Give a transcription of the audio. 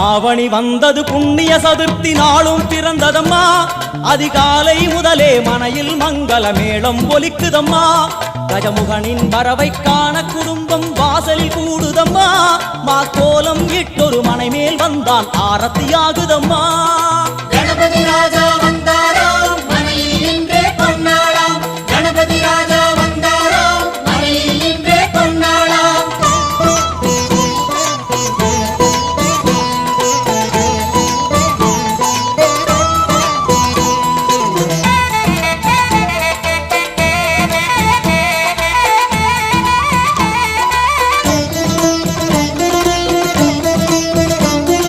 ஆவணி வந்தது புண்ணிய சதுர்த்தி நாளும் பிறந்ததம்மா அதிகாலை முதலே மனையில் மங்கள மேளம் ஒலிக்குதம்மா கஜமுகனின் வரவை காண குடும்பம் வாசலில் கூடுதம்மா மா கோலம் இட்டொரு மனை மேல் வந்தான் ஆரத்தியாகுதம்மா கணபதி ராஜா வந்தார்